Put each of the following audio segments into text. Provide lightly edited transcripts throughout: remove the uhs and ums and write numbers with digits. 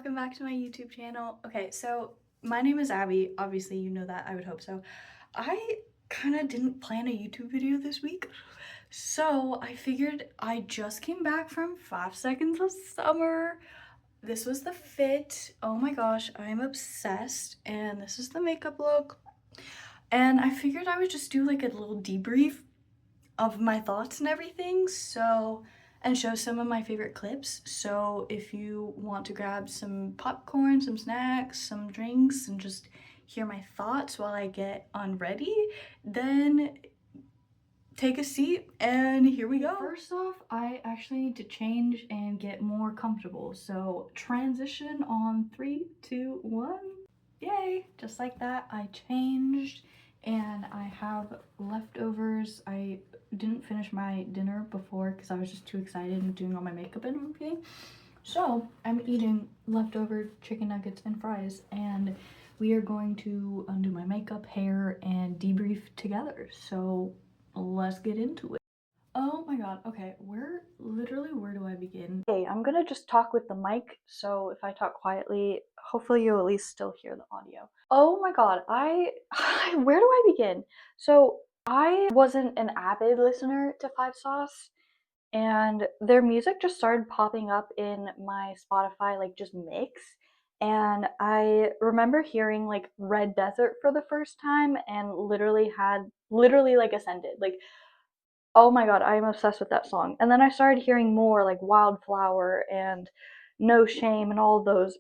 welcome back to my YouTube channel. Okay, so my name is Abby. Obviously, you know that, I would hope so. I kind of didn't plan a YouTube video this week, so I figured I just came back from 5 Seconds of Summer. This was the fit. Oh my gosh, I'm obsessed. And this is the makeup look. And I figured I would just do like a little debrief of my thoughts and everything, and show some of my favorite clips. So if you want to grab some popcorn, some snacks, some drinks, and just hear my thoughts while I get unready, then take a seat and here we go. First off, I actually need to change and get more comfortable. So transition on 3, 2, 1. Yay! Just like that, I changed and I have leftovers. I didn't finish my dinner before because I was just too excited and doing all my makeup and everything. So I'm eating leftover chicken nuggets and fries, and we are going to undo my makeup, hair, and debrief together. So let's get into it. Oh my god, okay, where do I begin? Okay, I'm gonna just talk with the mic, so if I talk quietly, hopefully you'll at least still hear the audio. Oh my god, where do I begin? So, I wasn't an avid listener to Five Sauce, and their music just started popping up in my Spotify, like, just mix, and I remember hearing, like, Red Desert for the first time and literally, like, ascended, like, oh my god, I am obsessed with that song. And then I started hearing more like Wildflower and No Shame and all of those.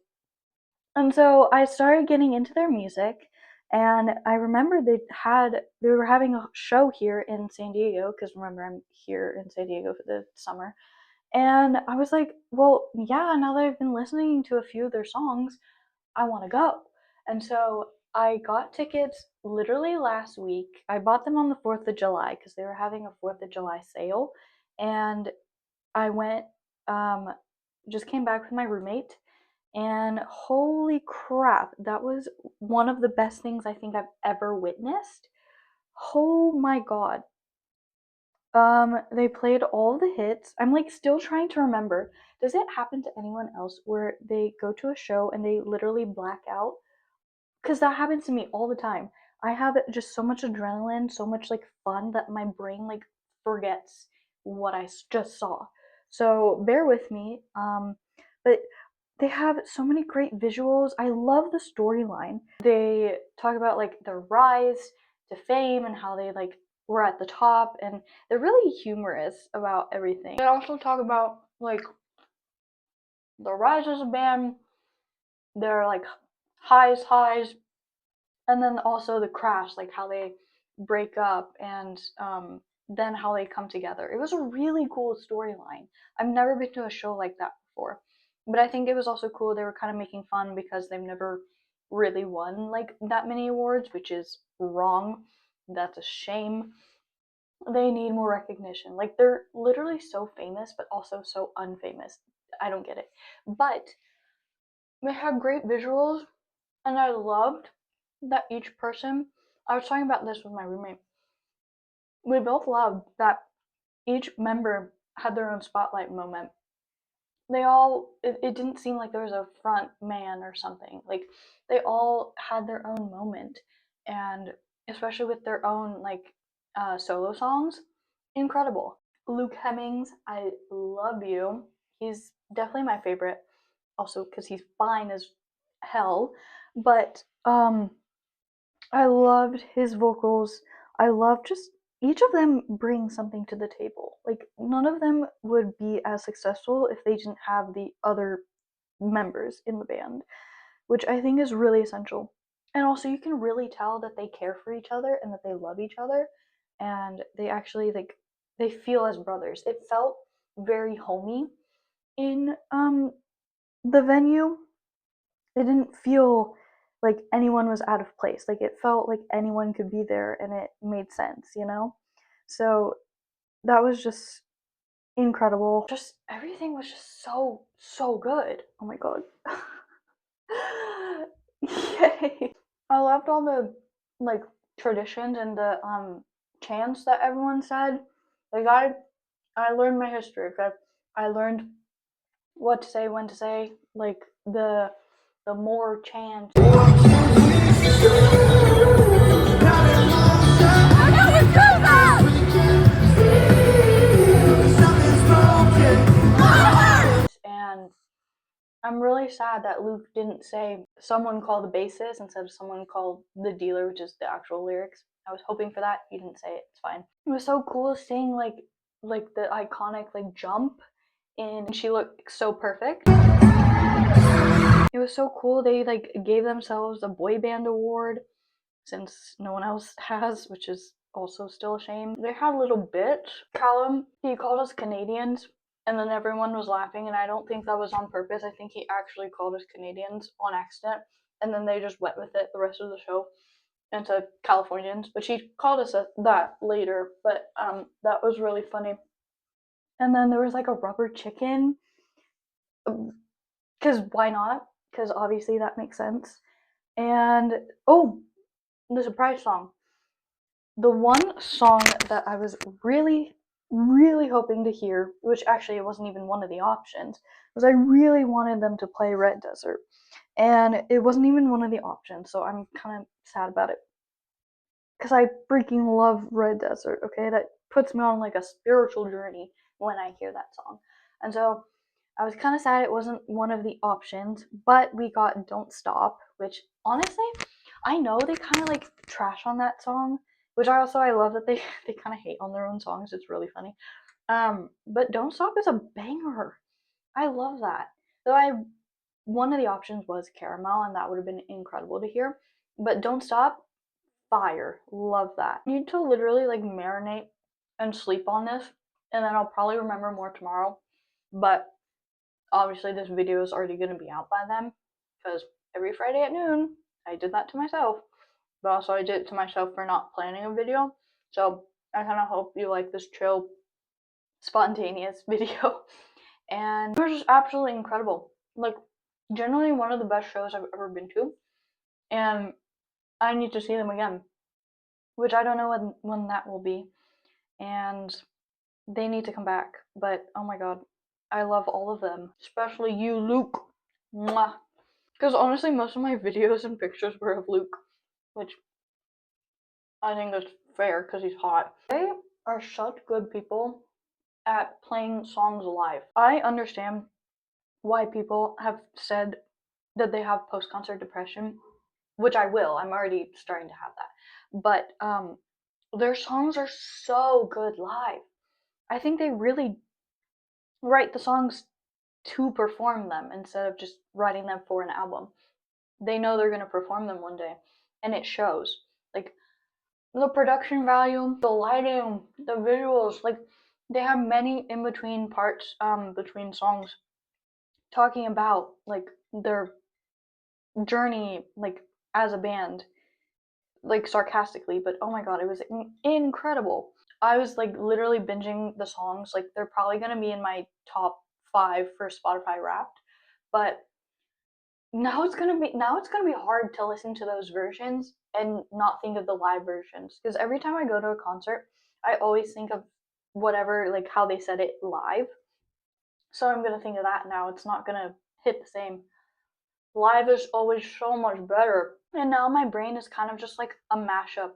And so I started getting into their music, and I remember they were having a show here in San Diego, because remember I'm here in San Diego for the summer. And I was like, well, yeah, now that I've been listening to a few of their songs, I want to go. And so I got tickets literally last week. I bought them on the 4th of July because they were having a 4th of July sale. And I went, um, just came back with my roommate. And holy crap, that was one of the best things I think I've ever witnessed. Oh my god. They played all the hits. I'm like still trying to remember. Does it happen to anyone else where they go to a show and they literally black out? Because that happens to me all the time. I have just so much adrenaline, so much like fun that my brain like forgets what I just saw. So bear with me. But they have so many great visuals. I love the storyline. They talk about like their rise to fame and how they like were at the top, and they're really humorous about everything. They also talk about like the rise as a band, their like highs, and then also the crash, like how they break up and then how they come together. It was a really cool storyline. I've never been to a show like that before, but I think it was also cool they were kind of making fun because they've never really won like that many awards, which is wrong. That's a shame. They need more recognition. Like they're literally so famous but also so unfamous. I don't get it, but they have great visuals, and I loved that each person, I was talking about this with my roommate, we both loved that each member had their own spotlight moment. It didn't seem like there was a front man or something. Like, they all had their own moment, and especially with their own, like, solo songs, incredible. Luke Hemmings, I love you. He's definitely my favorite, also because he's fine as hell, but, I loved his vocals. I love just each of them bring something to the table. Like none of them would be as successful if they didn't have the other members in the band, which I think is really essential. And also you can really tell that they care for each other and that they love each other, and they actually like they feel as brothers. It felt very homey in the venue. It didn't feel like anyone was out of place. Like it felt like anyone could be there and it made sense, you know? So that was just incredible. Just everything was just so good. Oh my god. Yay. I loved all the like traditions and the chants that everyone said. Like I learned my history, okay? I learned what to say, when to say, like the more chance. And I'm really sad that Luke didn't say someone call the bassist instead of someone called the dealer, which is the actual lyrics. I was hoping for that. He didn't say it. It's fine. It was so cool seeing like the iconic like jump, and she looked so perfect. It was so cool. They like gave themselves a boy band award since no one else has, which is also still a shame. They had a little bit. Callum, he called us Canadians, and then everyone was laughing, and I don't think that was on purpose. I think he actually called us Canadians on accident, and then they just went with it the rest of the show and said Californians, but he called us that later, but that was really funny. And then there was like a rubber chicken, because why not? Because obviously that makes sense. And oh, the surprise song. The one song that I was really, really hoping to hear, which actually it wasn't even one of the options, was I really wanted them to play Red Desert. And it wasn't even one of the options, so I'm kind of sad about it. Because I freaking love Red Desert, okay? That puts me on like a spiritual journey when I hear that song. And so I was kind of sad it wasn't one of the options, but we got Don't Stop, which honestly, I know they kind of like trash on that song, which I love that they they kind of hate on their own songs. It's really funny. But Don't Stop is a banger. I love that. Though one of the options was Caramel, and that would have been incredible to hear. But Don't Stop, fire. Love that. I need to literally like marinate and sleep on this, and then I'll probably remember more tomorrow. But obviously this video is already going to be out by then, because every Friday at noon I did that to myself, but also I did it to myself for not planning a video. So I kind of hope you like this chill, spontaneous video. And it was just absolutely incredible. Like, generally one of the best shows I've ever been to, and I need to see them again, which I don't know when that will be. And they need to come back, but oh my god, I love all of them, especially you, Luke. Mwah. Because honestly, most of my videos and pictures were of Luke, which I think is fair because he's hot. They are such good people at playing songs live. I understand why people have said that they have post-concert depression, which I will. I'm already starting to have that. But their songs are so good live. I think they really write the songs to perform them instead of just writing them for an album. They know they're going to perform them one day, and it shows. Like, the production value, the lighting, the visuals, like, they have many in between parts, between songs, talking about, like, their journey, like, as a band, like, sarcastically, but oh my god, it was incredible. I was, like, literally binging the songs, like, they're probably gonna be in my top 5 for Spotify Wrapped, but now it's gonna be hard to listen to those versions and not think of the live versions, because every time I go to a concert, I always think of whatever, like, how they said it live. So I'm gonna think of that now. It's not gonna hit the same. Live is always so much better. And now my brain is kind of just like a mashup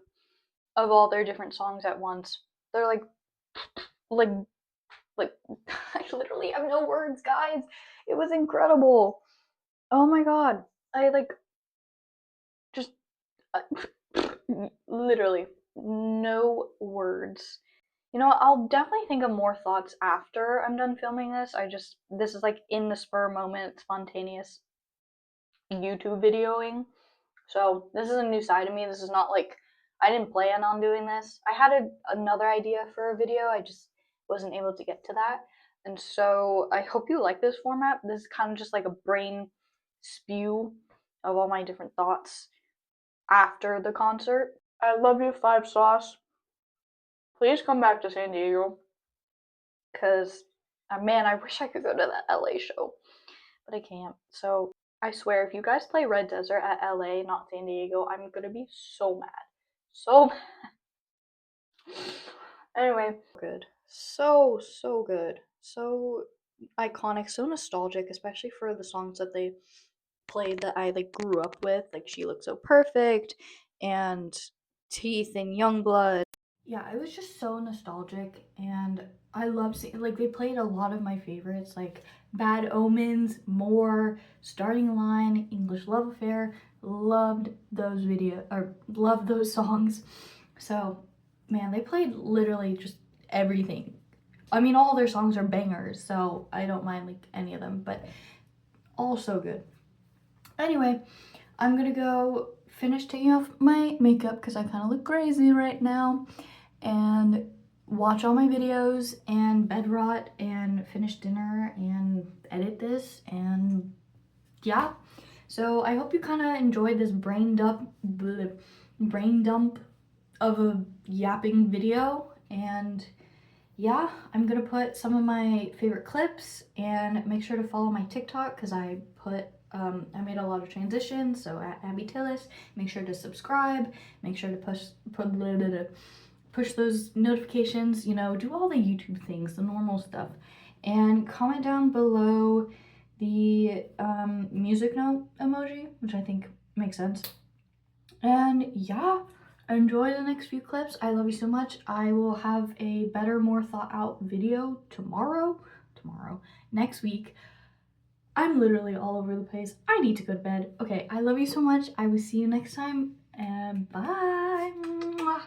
of all their different songs at once. They're like like I literally have no words, guys. It was incredible. Oh my god. I like just literally no words. You know, I'll definitely think of more thoughts after I'm done filming this. This is like in the spur moment, spontaneous YouTube videoing. So this is a new side of me. This is not like, I didn't plan on doing this. I had another idea for a video. I just wasn't able to get to that. And so I hope you like this format. This is kind of just like a brain spew of all my different thoughts after the concert. I love you, Five Sauce. Please come back to San Diego. Because, man, I wish I could go to that LA show. But I can't. So I swear, if you guys play Red Desert at LA, not San Diego, I'm gonna be so mad. So mad. Anyway, good. So good. So iconic, so nostalgic, especially for the songs that they played that I like grew up with, like She Looks So Perfect and Teeth and Youngblood. Yeah, it was just so nostalgic, and I love seeing, like, they played a lot of my favorites, like Bad Omens, More, Starting Line, English Love Affair. Loved those loved those songs. So, man, they played literally just everything. I mean, all their songs are bangers, so I don't mind like any of them, but all so good. Anyway, I'm gonna go finish taking off my makeup because I kind of look crazy right now, and watch all my videos and bed rot and finish dinner and edit this, and yeah. So I hope you kind of enjoyed this brain dump of a yapping video, and yeah, I'm gonna put some of my favorite clips, and make sure to follow my TikTok because I made a lot of transitions, so at abbietilles. Make sure to subscribe, make sure to push those notifications, you know, do all the YouTube things, the normal stuff, and comment down below the music note emoji, which I think makes sense. And yeah, enjoy the next few clips. I love you so much. I will have a better, more thought out video tomorrow, next week. I'm literally all over the place. I need to go to bed. Okay, I love you so much. I will see you next time, and bye. Mwah.